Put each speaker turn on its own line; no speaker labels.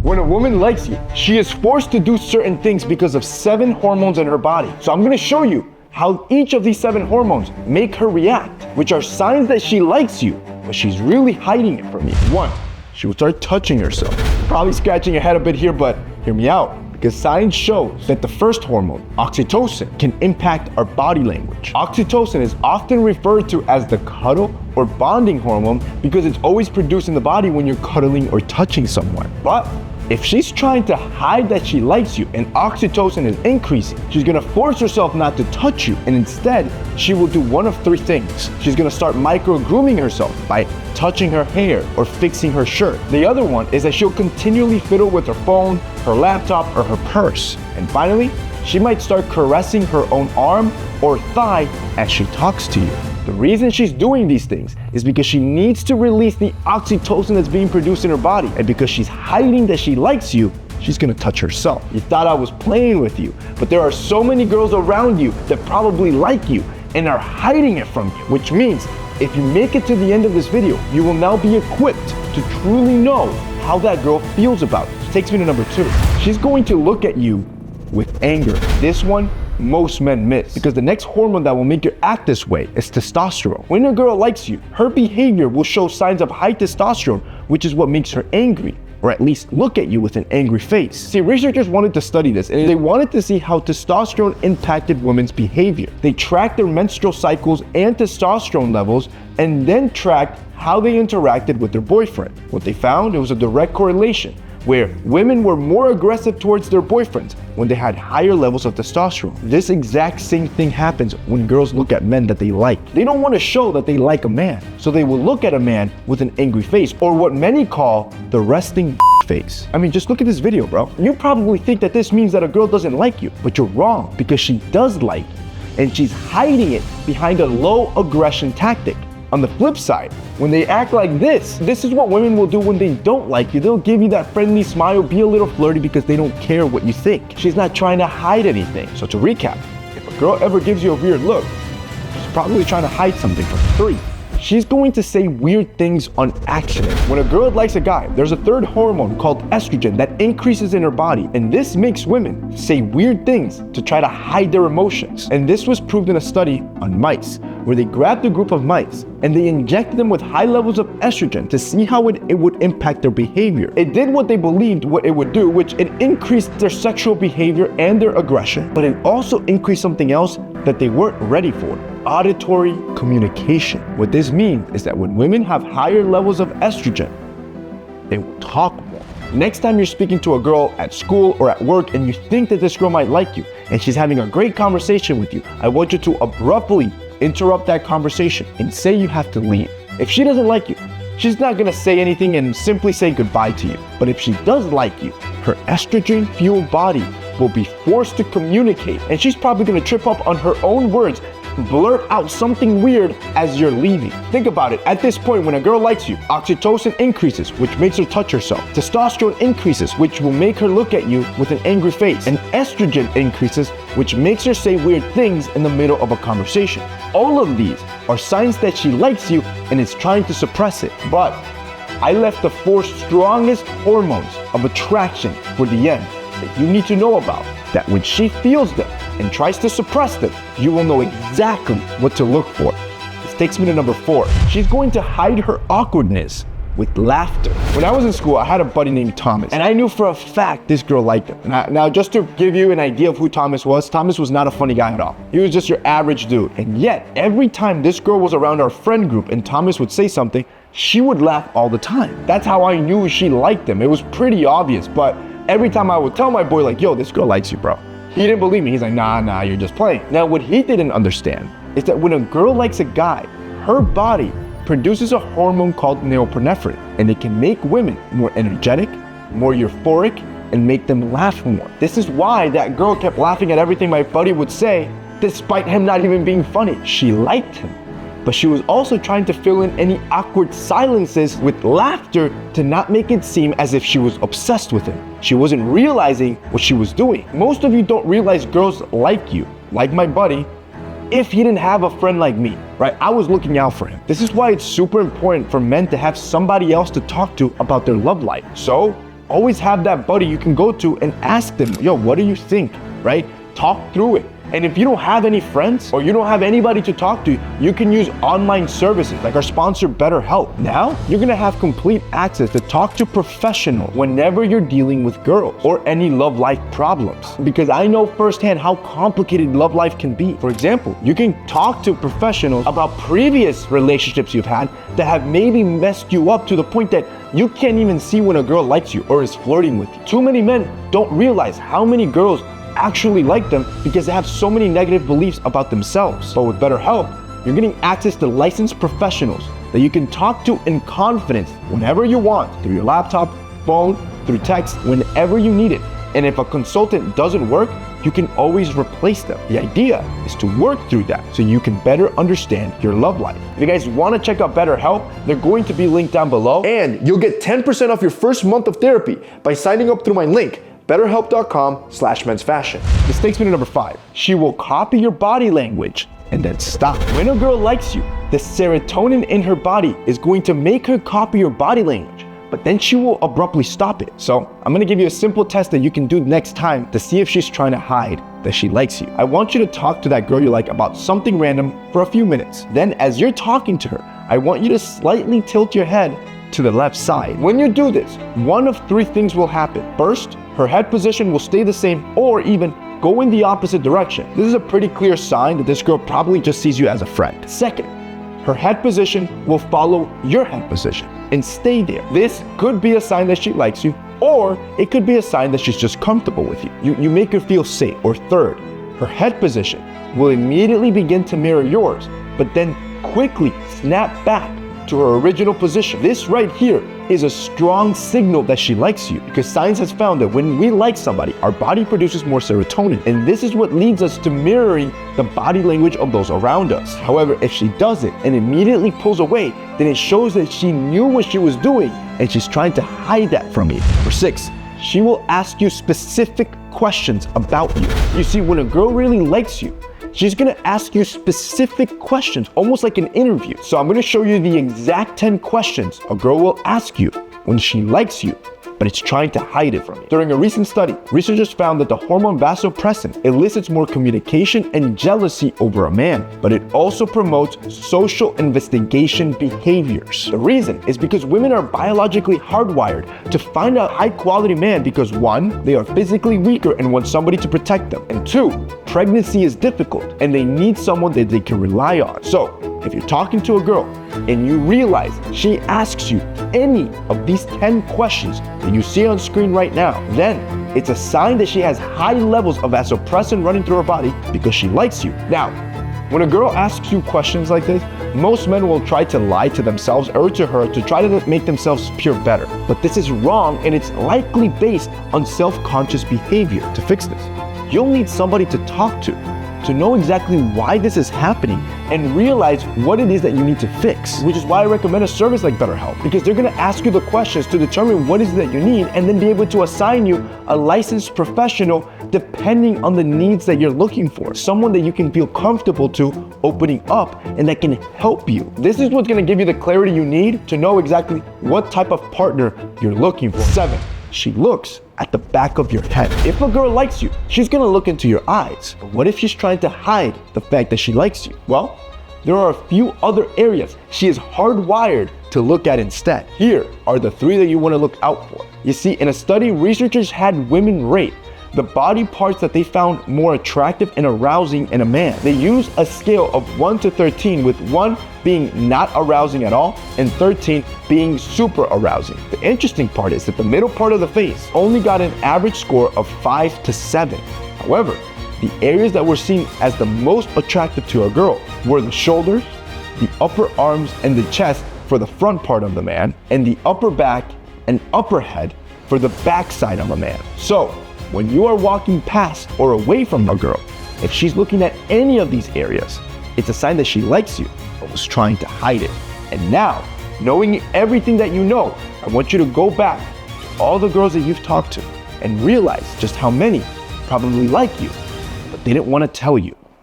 When a woman likes you, she is forced to do certain things because of 7 hormones in her body. So I'm gonna show you how each of these 7 hormones make her react, which are signs that she likes you, but she's really hiding it from you. 1, she will start touching herself. Probably scratching your head a bit here, but hear me out. Because science shows that the first hormone, oxytocin, can impact our body language. Oxytocin is often referred to as the cuddle or bonding hormone because it's always produced in the body when you're cuddling or touching someone. But if she's trying to hide that she likes you and oxytocin is increasing, she's gonna force herself not to touch you, and instead, she will do one of 3 things. She's gonna start micro-grooming herself by touching her hair or fixing her shirt. The other one is that she'll continually fiddle with her phone, her laptop, or her purse. And finally, she might start caressing her own arm or thigh as she talks to you. The reason she's doing these things is because she needs to release the oxytocin that's being produced in her body. And because she's hiding that she likes you, she's gonna touch herself. You thought I was playing with you, but there are so many girls around you that probably like you and are hiding it from you. Which means if you make it to the end of this video, you will now be equipped to truly know how that girl feels about it. Which takes me to number 2. She's going to look at you with anger. This one, most men miss, because the next hormone that will make you act this way is testosterone. When a girl likes you, her behavior will show signs of high testosterone, which is what makes her angry, or at least look at you with an angry face. See, researchers wanted to study this, and they wanted to see how testosterone impacted women's behavior. They tracked their menstrual cycles and testosterone levels, and then tracked how they interacted with their boyfriend. What they found, it was a direct correlation, where women were more aggressive towards their boyfriends when they had higher levels of testosterone. This exact same thing happens when girls look at men that they like. They don't want to show that they like a man, so they will look at a man with an angry face, or what many call the resting face. I mean, just look at this video, bro. You probably think that this means that a girl doesn't like you, but you're wrong, because she does like you, and she's hiding it behind a low aggression tactic. On the flip side, when they act like this is what women will do when they don't like you. They'll give you that friendly smile, be a little flirty because they don't care what you think. She's not trying to hide anything. So to recap, if a girl ever gives you a weird look, she's probably trying to hide something from you. 3, she's going to say weird things on accident. When a girl likes a guy, there's a 3rd hormone called estrogen that increases in her body, and this makes women say weird things to try to hide their emotions. And this was proved in a study on mice, where they grabbed a group of mice and they injected them with high levels of estrogen to see how it would impact their behavior. It did what they believed what it would do, which it increased their sexual behavior and their aggression, but it also increased something else that they weren't ready for: auditory communication. What this means is that when women have higher levels of estrogen, they will talk more. Next time you're speaking to a girl at school or at work and you think that this girl might like you and she's having a great conversation with you, I want you to abruptly interrupt that conversation and say you have to leave. If she doesn't like you, she's not gonna say anything and simply say goodbye to you. But if she does like you, her estrogen-fueled body will be forced to communicate, and she's probably gonna trip up on her own words, blurt out something weird as you're leaving. Think about it. At this point, when a girl likes you, oxytocin increases, which makes her touch herself. Testosterone increases, which will make her look at you with an angry face. And estrogen increases, which makes her say weird things in the middle of a conversation. All of these are signs that she likes you and is trying to suppress it. But I left the 4 strongest hormones of attraction for the end that you need to know about, that when she feels them and tries to suppress them, you will know exactly what to look for. This takes me to number 4. She's going to hide her awkwardness with laughter. When I was in school, I had a buddy named Thomas, and I knew for a fact this girl liked him. Now, just to give you an idea of who Thomas was not a funny guy at all. He was just your average dude. And yet, every time this girl was around our friend group and Thomas would say something, she would laugh all the time. That's how I knew she liked him. It was pretty obvious, but every time I would tell my boy, like, yo, this girl likes you, bro, he didn't believe me. He's like, nah, you're just playing. Now, what he didn't understand is that when a girl likes a guy, her body produces a hormone called norepinephrine, and it can make women more energetic, more euphoric, and make them laugh more. This is why that girl kept laughing at everything my buddy would say, despite him not even being funny. She liked him, but she was also trying to fill in any awkward silences with laughter to not make it seem as if she was obsessed with him. She wasn't realizing what she was doing. Most of you don't realize girls like you, like my buddy, if he didn't have a friend like me, right? I was looking out for him. This is why it's super important for men to have somebody else to talk to about their love life. So always have that buddy you can go to and ask them, yo, what do you think, right? Talk through it. And if you don't have any friends or you don't have anybody to talk to, you can use online services like our sponsor BetterHelp. Now, you're gonna have complete access to talk to professionals whenever you're dealing with girls or any love life problems. Because I know firsthand how complicated love life can be. For example, you can talk to professionals about previous relationships you've had that have maybe messed you up to the point that you can't even see when a girl likes you or is flirting with you. Too many men don't realize how many girls actually like them because they have so many negative beliefs about themselves. But with BetterHelp, you're getting access to licensed professionals that you can talk to in confidence whenever you want, through your laptop, phone, through text, whenever you need it. And if a consultant doesn't work, you can always replace them. The idea is to work through that so you can better understand your love life. If you guys want to check out BetterHelp, they're going to be linked down below, and you'll get 10% off your first month of therapy by signing up through my link, BetterHelp.com/mensfashion. This takes me to number 5. She will copy your body language and then stop. When a girl likes you, the serotonin in her body is going to make her copy your body language, but then she will abruptly stop it. So I'm gonna give you a simple test that you can do next time to see if she's trying to hide that she likes you. I want you to talk to that girl you like about something random for a few minutes. Then as you're talking to her, I want you to slightly tilt your head to the left side. When you do this, one of 3 things will happen. First, her head position will stay the same or even go in the opposite direction. This is a pretty clear sign that this girl probably just sees you as a friend. Second, her head position will follow your head position and stay there. This could be a sign that she likes you, or it could be a sign that she's just comfortable with you. You make her feel safe. Or third, her head position will immediately begin to mirror yours, but then quickly snap back to her original position. This right here is a strong signal that she likes you, because science has found that when we like somebody, our body produces more serotonin, and this is what leads us to mirroring the body language of those around us. However, if she does it and immediately pulls away, then it shows that she knew what she was doing and she's trying to hide that from you. Number 6, she will ask you specific questions about you. You see, when a girl really likes you, she's gonna ask you specific questions, almost like an interview. So I'm gonna show you the exact 10 questions a girl will ask you when she likes you, but it's trying to hide it from you. During a recent study, researchers found that the hormone vasopressin elicits more communication and jealousy over a man, but it also promotes social investigation behaviors. The reason is because women are biologically hardwired to find a high-quality man because 1, they are physically weaker and want somebody to protect them, and 2, pregnancy is difficult and they need someone that they can rely on. So, if you're talking to a girl and you realize she asks you any of these 10 questions that you see on screen right now, then it's a sign that she has high levels of vasopressin running through her body because she likes you. Now, when a girl asks you questions like this, most men will try to lie to themselves or to her to try to make themselves appear better. But this is wrong, and it's likely based on self-conscious behavior. To fix this, you'll need somebody to talk to know exactly why this is happening and realize what it is that you need to fix. Which is why I recommend a service like BetterHelp, because they're gonna ask you the questions to determine what is it that you need and then be able to assign you a licensed professional depending on the needs that you're looking for. Someone that you can feel comfortable to opening up and that can help you. This is what's gonna give you the clarity you need to know exactly what type of partner you're looking for. 7, she looks at the back of your head. If a girl likes you, she's gonna look into your eyes. But what if she's trying to hide the fact that she likes you? Well, there are a few other areas she is hardwired to look at instead. Here are the 3 that you wanna look out for. You see, in a study, researchers had women rate the body parts that they found more attractive and arousing in a man. They used a scale of 1 to 13, with 1 being not arousing at all and 13 being super arousing. The interesting part is that the middle part of the face only got an average score of 5 to 7. However, the areas that were seen as the most attractive to a girl were the shoulders, the upper arms and the chest for the front part of the man, and the upper back and upper head for the back side of a man. So, when you are walking past or away from a girl, if she's looking at any of these areas, it's a sign that she likes you but was trying to hide it. And now, knowing everything that you know, I want you to go back to all the girls that you've talked to and realize just how many probably like you, but they didn't want to tell you.